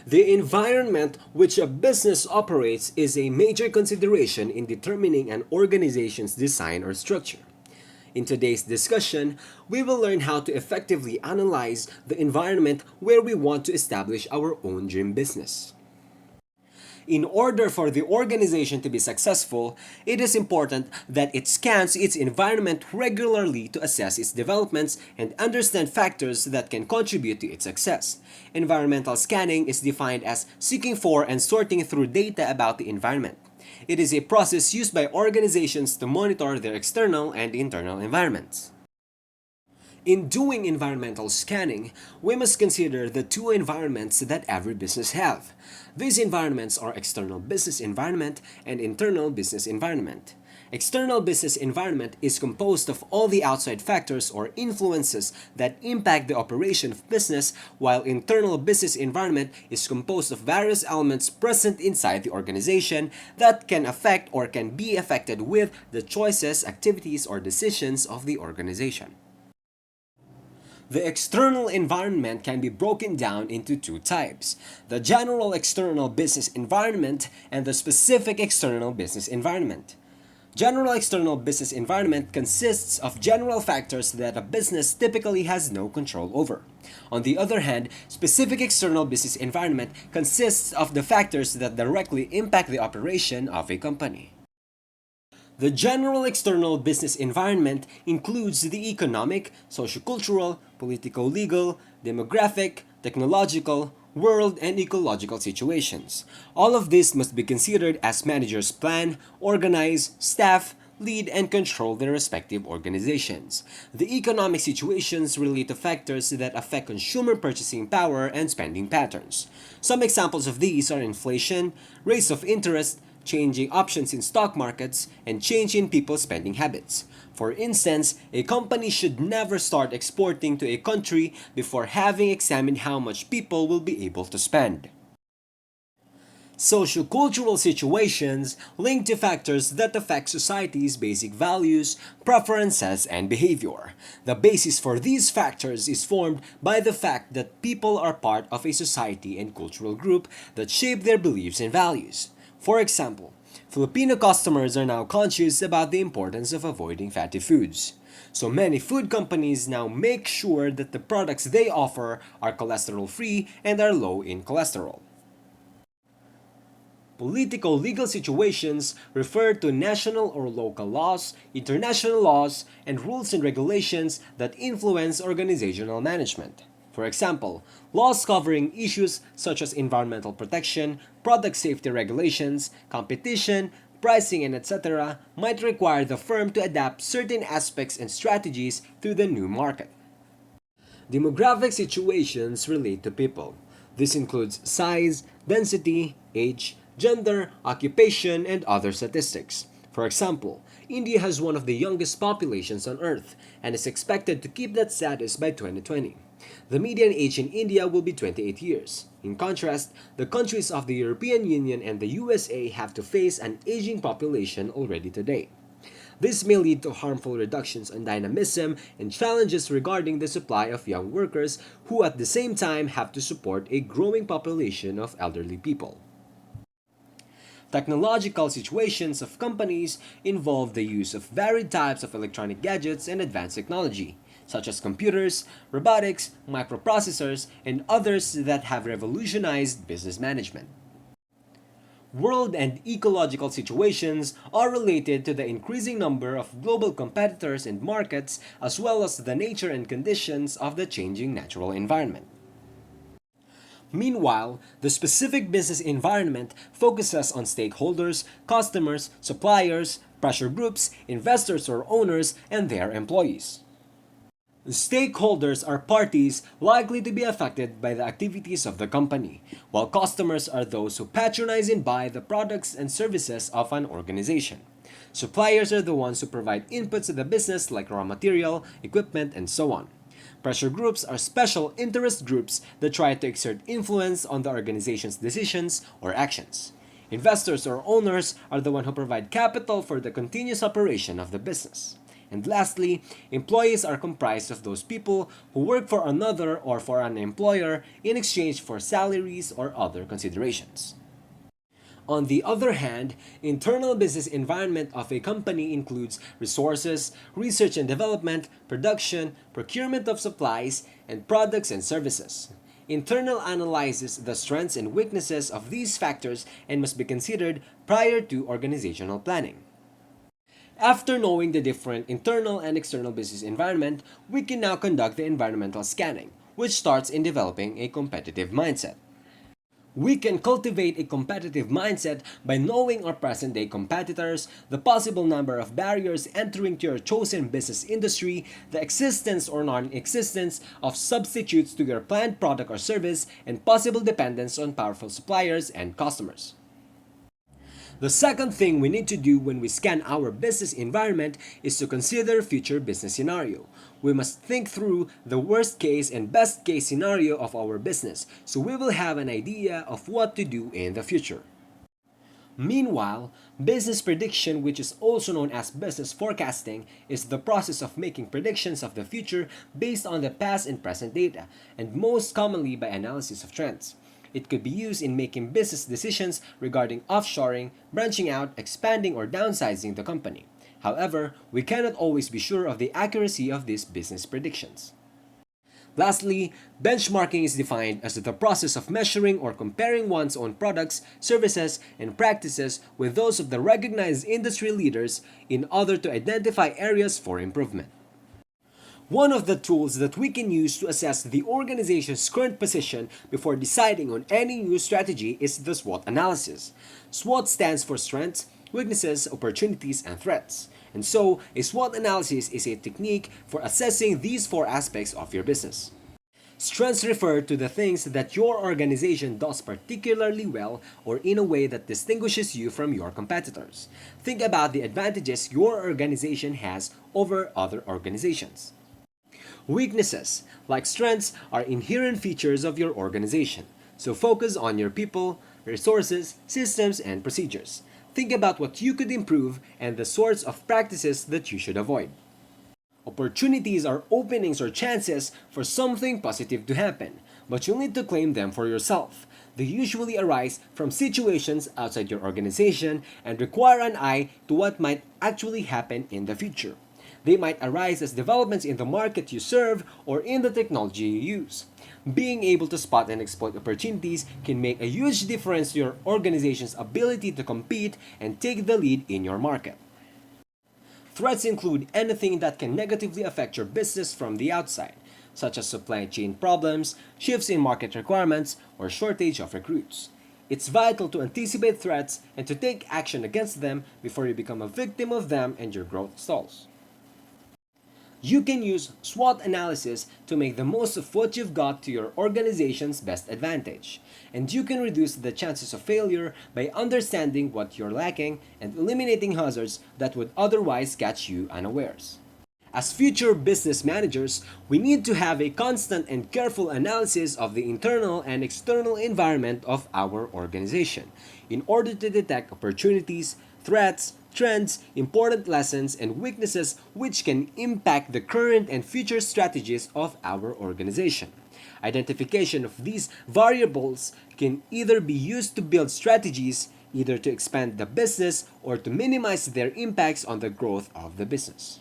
The environment which a business operates is a major consideration in determining an organization's design or structure. In today's discussion, we will learn how to effectively analyze the environment where we want to establish our own dream business. In order for the organization to be successful, it is important that it scans its environment regularly to assess its developments and understand factors that can contribute to its success. Environmental scanning is defined as seeking for and sorting through data about the environment. It is a process used by organizations to monitor their external and internal environments. In doing environmental scanning, we must consider the two environments that every business have. These environments are external business environment and internal business environment. External business environment is composed of all the outside factors or influences that impact the operation of business, while internal business environment is composed of various elements present inside the organization that can affect or can be affected with the choices, activities, or decisions of the organization. The external environment can be broken down into two types: the general external business environment and the specific external business environment. General external business environment consists of general factors that a business typically has no control over. On the other hand, specific external business environment consists of the factors that directly impact the operation of a company. The general external business environment includes the economic, sociocultural, political-legal, demographic, technological, world, and ecological situations. All of this must be considered as managers plan, organize, staff, lead, and control their respective organizations. The economic situations relate to factors that affect consumer purchasing power and spending patterns. Some examples of these are inflation, rates of interest, changing options in stock markets, and change in people's spending habits. For instance, a company should never start exporting to a country before having examined how much people will be able to spend. Sociocultural situations link to factors that affect society's basic values, preferences, and behavior. The basis for these factors is formed by the fact that people are part of a society and cultural group that shape their beliefs and values. For example, Filipino customers are now conscious about the importance of avoiding fatty foods. So many food companies now make sure that the products they offer are cholesterol-free and are low in cholesterol. Political legal situations refer to national or local laws, international laws, and rules and regulations that influence organizational management. For example, laws covering issues such as environmental protection, product safety regulations, competition, pricing, and etc. might require the firm to adapt certain aspects and strategies to the new market. Demographic situations relate to people. This includes size, density, age, gender, occupation, and other statistics. For example, India has one of the youngest populations on Earth and is expected to keep that status by 2020. The median age in India will be 28 years. In contrast, the countries of the European Union and the USA have to face an aging population already today. This may lead to harmful reductions in dynamism and challenges regarding the supply of young workers who at the same time have to support a growing population of elderly people. Technological situations of companies involve the use of varied types of electronic gadgets and advanced technology, such as computers, robotics, microprocessors, and others that have revolutionized business management. World and ecological situations are related to the increasing number of global competitors and markets, as well as the nature and conditions of the changing natural environment. Meanwhile, the specific business environment focuses on stakeholders, customers, suppliers, pressure groups, investors or owners, and their employees. Stakeholders are parties likely to be affected by the activities of the company, while customers are those who patronize and buy the products and services of an organization. Suppliers are the ones who provide inputs to the business like raw material, equipment, and so on. Pressure groups are special interest groups that try to exert influence on the organization's decisions or actions. Investors or owners are the one who provide capital for the continuous operation of the business. And lastly, employees are comprised of those people who work for another or for an employer in exchange for salaries or other considerations. On the other hand, internal business environment of a company includes resources, research and development, production, procurement of supplies, and products and services. Internal analyzes the strengths and weaknesses of these factors and must be considered prior to organizational planning. After knowing the different internal and external business environment, we can now conduct the environmental scanning, which starts in developing a competitive mindset. We can cultivate a competitive mindset by knowing our present day competitors, the possible number of barriers entering to your chosen business industry, the existence or non existence of substitutes to your planned product or service, and possible dependence on powerful suppliers and customers. The second thing we need to do when we scan our business environment is to consider future business scenario. We must think through the worst case and best case scenario of our business so we will have an idea of what to do in the future. Meanwhile, business prediction, which is also known as business forecasting, is the process of making predictions of the future based on the past and present data, and most commonly by analysis of trends. It could be used in making business decisions regarding offshoring, branching out, expanding, or downsizing the company. However, we cannot always be sure of the accuracy of these business predictions. Lastly, benchmarking is defined as the process of measuring or comparing one's own products, services, and practices with those of the recognized industry leaders in order to identify areas for improvement. One of the tools that we can use to assess the organization's current position before deciding on any new strategy is the SWOT analysis. SWOT stands for strengths, weaknesses, opportunities, and threats. And so, a SWOT analysis is a technique for assessing these four aspects of your business. Strengths refer to the things that your organization does particularly well or in a way that distinguishes you from your competitors. Think about the advantages your organization has over other organizations. Weaknesses, like strengths, are inherent features of your organization, so focus on your people, resources, systems, and procedures. Think about what you could improve and the sorts of practices that you should avoid. Opportunities are openings or chances for something positive to happen, but you'll need to claim them for yourself. They usually arise from situations outside your organization and require an eye to what might actually happen in the future. They might arise as developments in the market you serve or in the technology you use. Being able to spot and exploit opportunities can make a huge difference to your organization's ability to compete and take the lead in your market. Threats include anything that can negatively affect your business from the outside, such as supply chain problems, shifts in market requirements, or shortage of recruits. It's vital to anticipate threats and to take action against them before you become a victim of them and your growth stalls. You can use SWOT analysis to make the most of what you've got to your organization's best advantage. And you can reduce the chances of failure by understanding what you're lacking and eliminating hazards that would otherwise catch you unawares. As future business managers, we need to have a constant and careful analysis of the internal and external environment of our organization in order to detect opportunities, threats, trends, important lessons, and weaknesses which can impact the current and future strategies of our organization. Identification of these variables can either be used to build strategies, either to expand the business or to minimize their impacts on the growth of the business.